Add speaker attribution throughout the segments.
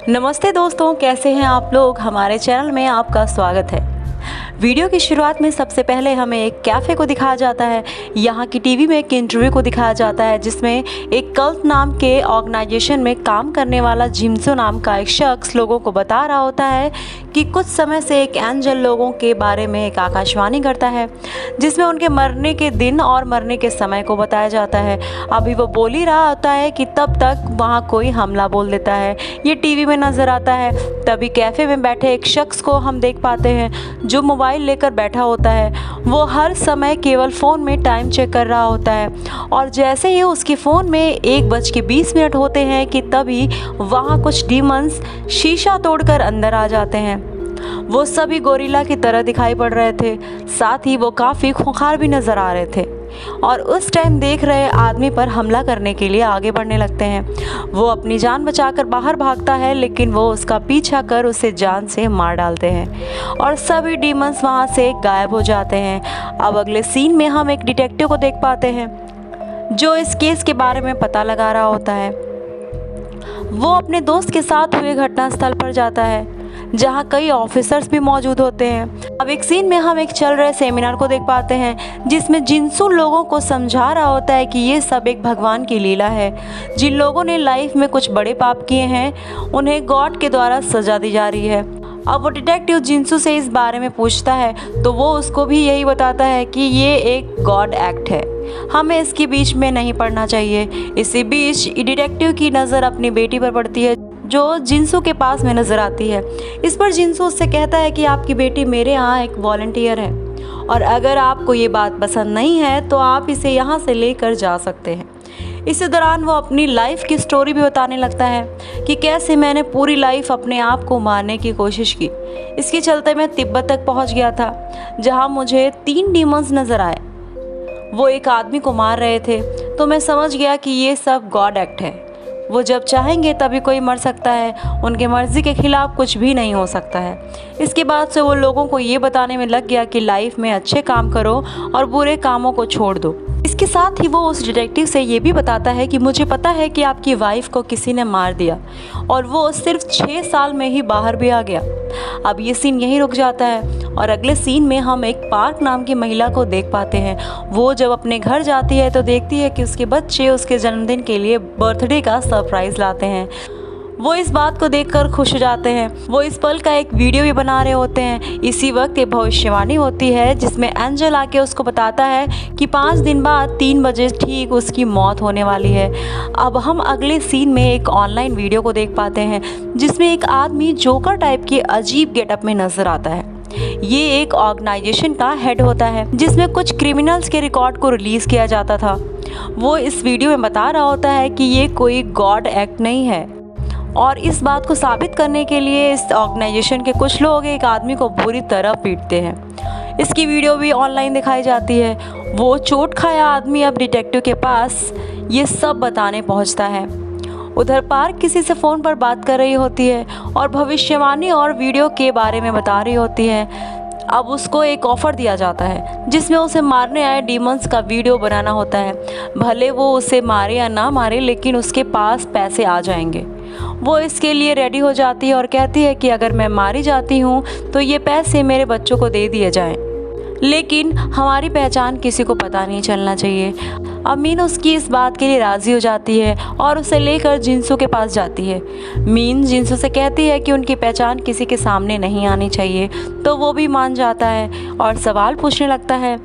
Speaker 1: नमस्ते दोस्तों, कैसे हैं आप लोग। हमारे चैनल में आपका स्वागत है। वीडियो की शुरुआत में सबसे पहले हमें एक कैफ़े को दिखाया जाता है। यहाँ की टीवी में एक इंटरव्यू को दिखाया जाता है जिसमें एक कल्ट नाम के ऑर्गेनाइजेशन में काम करने वाला जिनसू नाम का एक शख्स लोगों को बता रहा होता है कि कुछ समय से एक एंजल लोगों के बारे में एक आकाशवाणी करता है जिसमें उनके मरने के दिन और मरने के समय को बताया जाता है। अभी वो बोल ही रहा होता है कि तब तक वहाँ कोई हमला बोल देता है। ये टीवी में नज़र आता है। तभी कैफ़े में बैठे एक शख्स को हम देख पाते हैं जो मोबाइल लेकर बैठा होता है। वो हर समय केवल फ़ोन में टाइम चेक कर रहा होता है और जैसे ही उसके फ़ोन में 1:20 होते हैं कि तभी वहाँ कुछ डीमंस शीशा तोड़कर अंदर आ जाते हैं। वो सभी गोरिल्ला की तरह दिखाई पड़ रहे थे, साथ ही वो काफ़ी खूंखार भी नज़र आ रहे थे और उस टाइम देख रहे आदमी पर हमला करने के लिए आगे बढ़ने लगते हैं। वो अपनी जान बचाकर बाहर भागता है लेकिन वो उसका पीछा कर उसे जान से मार डालते हैं और सभी डीमंस वहाँ से गायब हो जाते हैं। अब अगले सीन में हम एक डिटेक्टिव को देख पाते हैं जो इस केस के बारे में पता लगा रहा होता है। वो अपने दोस्त के साथ हुए घटनास्थल पर जाता है जहाँ कई ऑफिसर्स भी मौजूद होते हैं। अब एक सीन में हम एक चल रहे सेमिनार को देख पाते हैं जिसमें जिनसू लोगों को समझा रहा होता है कि ये सब एक भगवान की लीला है। जिन लोगों ने लाइफ में कुछ बड़े पाप किए हैं उन्हें गॉड के द्वारा सजा दी जा रही है। अब वो डिटेक्टिव जिनसू से इस बारे में पूछता है तो वो उसको भी यही बताता है कि ये एक गॉड एक्ट है, हमें इसके बीच में नहीं पड़ना चाहिए। इसी बीच डिटेक्टिव की नज़र अपनी बेटी पर पड़ती है जो जिनसू के पास में नज़र आती है। इस पर जिनसू उससे कहता है कि आपकी बेटी मेरे यहाँ एक वॉलंटियर है और अगर आपको ये बात पसंद नहीं है तो आप इसे यहाँ से लेकर जा सकते हैं। इसी दौरान वो अपनी लाइफ की स्टोरी भी बताने लगता है कि कैसे मैंने पूरी लाइफ अपने आप को मारने की कोशिश की। इसके चलते मैं तिब्बत तक पहुँच गया था जहाँ मुझे 3 डीमंस नज़र आए। वो एक आदमी को मार रहे थे तो मैं समझ गया कि ये सब गॉड एक्ट है। वो जब चाहेंगे तभी कोई मर सकता है, उनके मर्ज़ी के खिलाफ कुछ भी नहीं हो सकता है। इसके बाद से वो लोगों को ये बताने में लग गया कि लाइफ में अच्छे काम करो और बुरे कामों को छोड़ दो। इसके साथ ही वो उस डिटेक्टिव से ये भी बताता है कि मुझे पता है कि आपकी वाइफ को किसी ने मार दिया और वो सिर्फ 6 साल में ही बाहर भी आ गया। अब ये सीन यहीं रुक जाता है और अगले सीन में हम एक पार्क नाम की महिला को देख पाते हैं। वो जब अपने घर जाती है तो देखती है कि उसके बच्चे उसके जन्मदिन के लिए बर्थडे का सरप्राइज़ लाते हैं। वो इस बात को देखकर खुश हो जाते हैं। वो इस पल का एक वीडियो भी बना रहे होते हैं। इसी वक्त ये भविष्यवाणी होती है जिसमें एंजल आके उसको बताता है कि 5 दिन बाद 3 बजे ठीक उसकी मौत होने वाली है। अब हम अगले सीन में एक ऑनलाइन वीडियो को देख पाते हैं जिसमें एक आदमी जोकर टाइप के अजीब गेटअप में नजर आता है। ये एक ऑर्गेनाइजेशन का हेड होता है जिसमें कुछ क्रिमिनल्स के रिकॉर्ड को रिलीज़ किया जाता था। वो इस वीडियो में बता रहा होता है कि ये कोई गॉड एक्ट नहीं है और इस बात को साबित करने के लिए इस ऑर्गेनाइजेशन के कुछ लोग एक आदमी को बुरी तरह पीटते हैं। इसकी वीडियो भी ऑनलाइन दिखाई जाती है। वो चोट खाया आदमी अब डिटेक्टिव के पास ये सब बताने पहुंचता है। उधर पार्क किसी से फ़ोन पर बात कर रही होती है और भविष्यवाणी और वीडियो के बारे में बता रही होती है। अब उसको एक ऑफ़र दिया जाता है जिसमें उसे मारने आए डीमंस का वीडियो बनाना होता है। भले वो उसे मारे या ना मारे लेकिन उसके पास पैसे आ जाएंगे। वो इसके लिए रेडी हो जाती है और कहती है कि अगर मैं मारी जाती हूँ तो ये पैसे मेरे बच्चों को दे दिए जाएं, लेकिन हमारी पहचान किसी को पता नहीं चलना चाहिए। अब मीन उसकी इस बात के लिए राज़ी हो जाती है और उसे लेकर जिनसू के पास जाती है। मीन जिनसू से कहती है कि उनकी पहचान किसी के सामने नहीं आनी चाहिए तो वो भी मान जाता है और सवाल पूछने लगता है।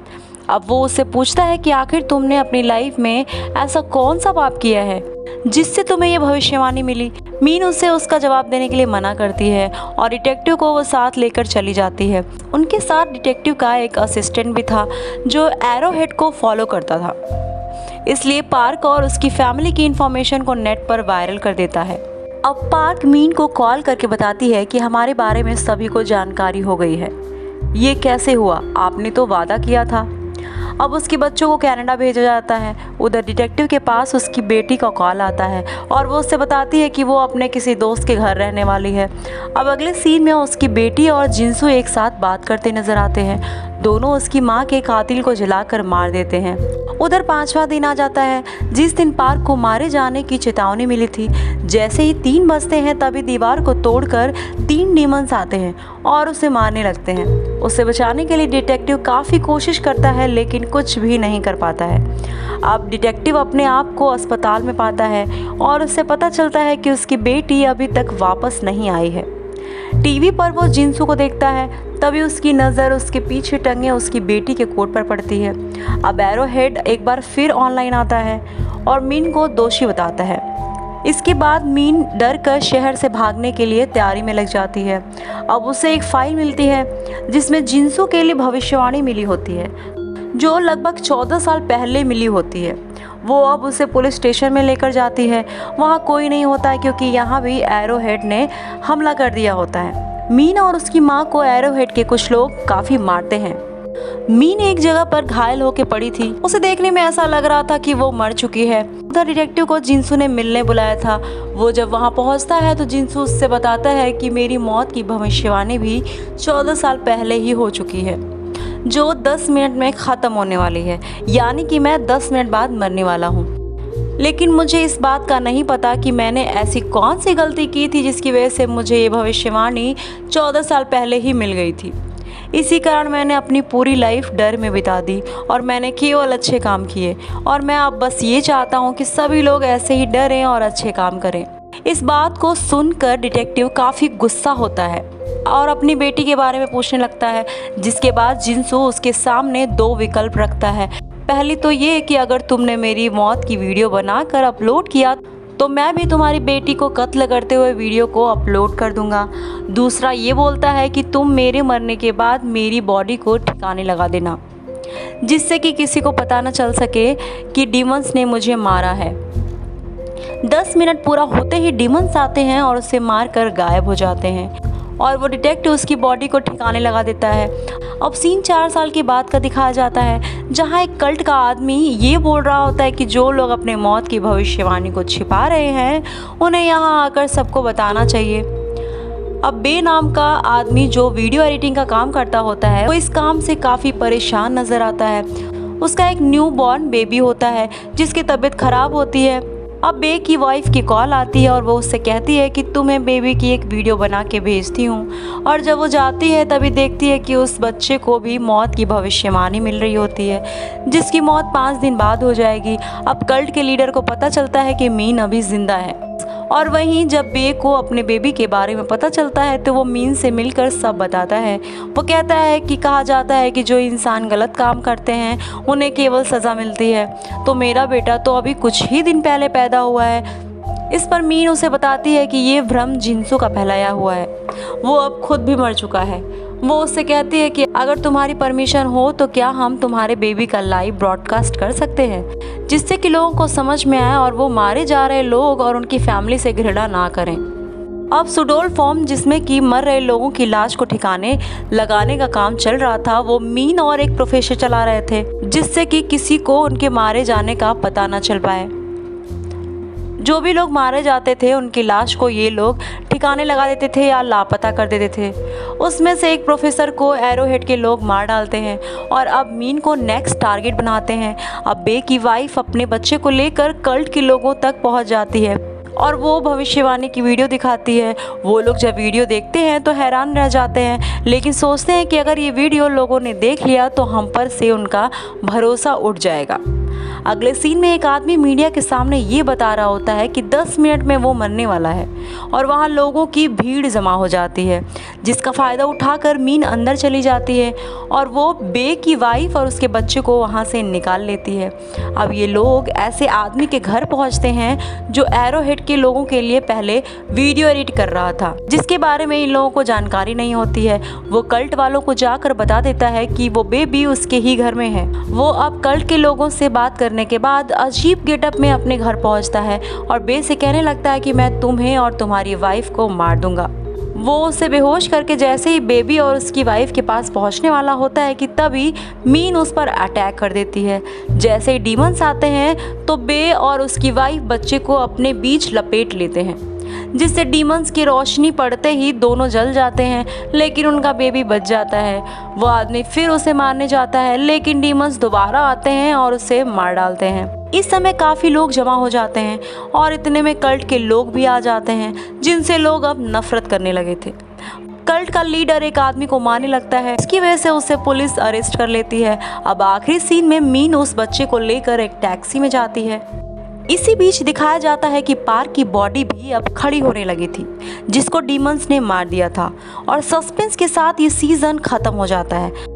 Speaker 1: अब वो उससे पूछता है कि आखिर तुमने अपनी लाइफ में ऐसा कौन सा पाप किया है जिससे तुम्हें ये भविष्यवाणी मिली। मीन उससे उसका जवाब देने के लिए मना करती है और डिटेक्टिव को वो साथ लेकर चली जाती है। उनके साथ डिटेक्टिव का एक असिस्टेंट भी था जो एरोहेड को फॉलो करता था, इसलिए पार्क और उसकी फैमिली की इन्फॉर्मेशन को नेट पर वायरल कर देता है। अब पार्क मीन को कॉल करके बताती है कि हमारे बारे में सभी को जानकारी हो गई है। ये कैसे हुआ, आपने तो वादा किया था। अब उसके बच्चों को कनाडा भेजा जाता है। उधर डिटेक्टिव के पास उसकी बेटी का कॉल आता है और वो उससे बताती है कि वो अपने किसी दोस्त के घर रहने वाली है। अब अगले सीन में उसकी बेटी और जिनसू एक साथ बात करते नजर आते हैं। दोनों उसकी मां के कातिल को जलाकर मार देते हैं। उधर 5वां दिन आ जाता है जिस दिन पार्क को मारे जाने की चेतावनी मिली थी। जैसे ही 3 बजते हैं तभी दीवार को तोड़कर 3 डीमंस आते हैं और उसे मारने लगते हैं। उसे बचाने के लिए डिटेक्टिव काफ़ी कोशिश करता है लेकिन कुछ भी नहीं कर पाता है। अब डिटेक्टिव अपने आप को अस्पताल में पाता है और उसे पता चलता है कि उसकी बेटी अभी तक वापस नहीं आई है। टीवी पर वो जिंसू को देखता है, तभी उसकी नज़र उसके पीछे टंगे उसकी बेटी के कोट पर पड़ती है। अब एरोहेड एक बार फिर ऑनलाइन आता है और मीन को दोषी बताता है। इसके बाद मीन डर कर शहर से भागने के लिए तैयारी में लग जाती है। अब उसे एक फाइल मिलती है जिसमें जिंसू के लिए भविष्यवाणी मिली होती है जो लगभग 14 साल पहले मिली होती है। वो अब उसे पुलिस स्टेशन में लेकर जाती है। वहाँ कोई नहीं होता है क्योंकि यहाँ भी एरोहेड ने हमला कर दिया होता है। मीन और उसकी माँ को एरोहेड के कुछ लोग काफ़ी मारते हैं। मीन एक जगह पर घायल होकर पड़ी थी। उसे देखने में ऐसा लग रहा था कि वो मर चुकी है। उधर डिटेक्टिव को जिंसू ने मिलने बुलाया था। वो जब वहाँ पहुँचता है तो जिंसू उससे बताता है कि मेरी मौत की भविष्यवाणी भी 14 साल पहले ही हो चुकी है, जो 10 मिनट में ख़त्म होने वाली है, यानी कि मैं 10 मिनट बाद मरने वाला हूँ। लेकिन मुझे इस बात का नहीं पता कि मैंने ऐसी कौन सी गलती की थी जिसकी वजह से मुझे ये भविष्यवाणी 14 साल पहले ही मिल गई थी। इसी कारण मैंने अपनी पूरी लाइफ डर में बिता दी और मैंने केवल अच्छे काम किए और मैं अब बस ये चाहता हूँ कि सभी लोग ऐसे ही डरें और अच्छे काम करें। इस बात को सुनकर डिटेक्टिव काफ़ी गुस्सा होता है और अपनी बेटी के बारे में पूछने लगता है, जिसके बाद जिंसू उसके सामने 2 विकल्प रखता है। पहली तो ये कि अगर तुमने मेरी मौत की वीडियो बनाकर अपलोड किया तो मैं भी तुम्हारी बेटी को कत्ल करते हुए वीडियो को अपलोड कर दूंगा। दूसरा ये बोलता है कि तुम मेरे मरने के बाद मेरी बॉडी को ठिकाने लगा देना, जिससे कि किसी को पता न चल सके कि डीमंस ने मुझे मारा है। 10 मिनट पूरा होते ही डीमंस आते हैं और उसे मारकर गायब हो जाते हैं और वो डिटेक्टिव उसकी बॉडी को ठिकाने लगा देता है। अब सीन 4 साल के बाद का दिखाया जाता है जहाँ एक कल्ट का आदमी ये बोल रहा होता है कि जो लोग अपने मौत की भविष्यवाणी को छिपा रहे हैं उन्हें यहाँ आकर सबको बताना चाहिए। अब बे नाम का आदमी जो वीडियो एडिटिंग का काम करता होता है वो इस काम से काफ़ी परेशान नज़र आता है। उसका एक न्यू बॉर्न बेबी होता है जिसकी तबीयत ख़राब होती है। अब बे की वाइफ की कॉल आती है और वो उससे कहती है कि तुम्हें बेबी की एक वीडियो बना के भेजती हूँ। और जब वो जाती है तभी देखती है कि उस बच्चे को भी मौत की भविष्यवाणी मिल रही होती है, जिसकी मौत 5 दिन बाद हो जाएगी। अब कल्ट के लीडर को पता चलता है कि मीन अभी जिंदा है और वहीं जब बे को अपने बेबी के बारे में पता चलता है तो वो मीन से मिलकर सब बताता है। वो कहता है कि कहा जाता है कि जो इंसान गलत काम करते हैं उन्हें केवल सज़ा मिलती है, तो मेरा बेटा तो अभी कुछ ही दिन पहले पैदा हुआ है। इस पर मीन उसे बताती है कि ये भ्रम जिंसू का फैलाया हुआ है, वो अब खुद भी मर चुका है। वो उससे कहती है कि अगर तुम्हारी परमिशन हो तो क्या हम तुम्हारे बेबी का लाइव ब्रॉडकास्ट कर सकते हैं, जिससे कि लोगों को समझ में आए और वो मारे जा रहे लोग और उनकी फैमिली से घृणा ना करें। अब सुडोल फॉर्म जिसमें कि मर रहे लोगों की लाश को ठिकाने लगाने का काम चल रहा था, वो मीन और एक प्रोफेसर चला रहे थे, जिससे कि किसी को उनके मारे जाने का पता न चल पाए। जो भी लोग मारे जाते थे उनकी लाश को ये लोग ठिकाने लगा देते थे या लापता कर देते थे। उसमें से एक प्रोफेसर को एरोहेड के लोग मार डालते हैं और अब मीन को नेक्स्ट टारगेट बनाते हैं। अब बे की वाइफ अपने बच्चे को लेकर कल्ट के लोगों तक पहुंच जाती है और वो भविष्यवाणी की वीडियो दिखाती है। वो लोग जब वीडियो देखते हैं तो हैरान रह जाते हैं, लेकिन सोचते हैं कि अगर ये वीडियो लोगों ने देख लिया तो हम पर से उनका भरोसा उठ जाएगा। अगले सीन में एक आदमी मीडिया के सामने ये बता रहा होता है कि 10 मिनट में वो मरने वाला है और वहाँ लोगों की भीड़ जमा हो जाती है, जिसका फ़ायदा उठाकर मीन अंदर चली जाती है और वो बे की वाइफ और उसके बच्चे को वहाँ से निकाल लेती है। अब ये लोग ऐसे आदमी के घर पहुँचते हैं जो एरोहेड के लोगों के लिए पहले वीडियो एडिट कर रहा था, जिसके बारे में इन लोगों को जानकारी नहीं होती है। वो कल्ट वालों को जाकर बता देता है कि वो बेबी उसके ही घर में है। वो अब कल्ट के लोगों से बात करने के बाद अजीब गेटअप में अपने घर पहुंचता है और बे से कहने लगता है कि मैं तुम्हें और तुम्हारी वाइफ को मार दूंगा। वो उसे बेहोश करके जैसे ही बेबी और उसकी वाइफ के पास पहुंचने वाला होता है कि तभी मीन उस पर अटैक कर देती है। जैसे ही डीमंस आते हैं तो बे और उसकी वाइफ बच्चे को अपने बीच लपेट लेते हैं, जिससे डीमंस की रोशनी पड़ते ही दोनों जल जाते हैं, लेकिन उनका बेबी बच जाता है। वो आदमी फिर उसे मारने जाता है, लेकिन डीमंस दोबारा आते हैं और उसे मार डालते हैं। इस समय काफ़ी लोग जमा हो जाते हैं और इतने में कल्ट के लोग भी आ जाते हैं, जिनसे लोग अब नफरत करने लगे थे। कल्ट का लीडर एक आदमी को मारने लगता है, इसकी वजह से उसे पुलिस अरेस्ट कर लेती है। अब आखिरी सीन में मीन उस बच्चे को लेकर एक टैक्सी में जाती है। इसी बीच दिखाया जाता है कि पार्क की बॉडी भी अब खड़ी होने लगी थी, जिसको डीमंस ने मार दिया था, और सस्पेंस के साथ ये सीजन खत्म हो जाता है।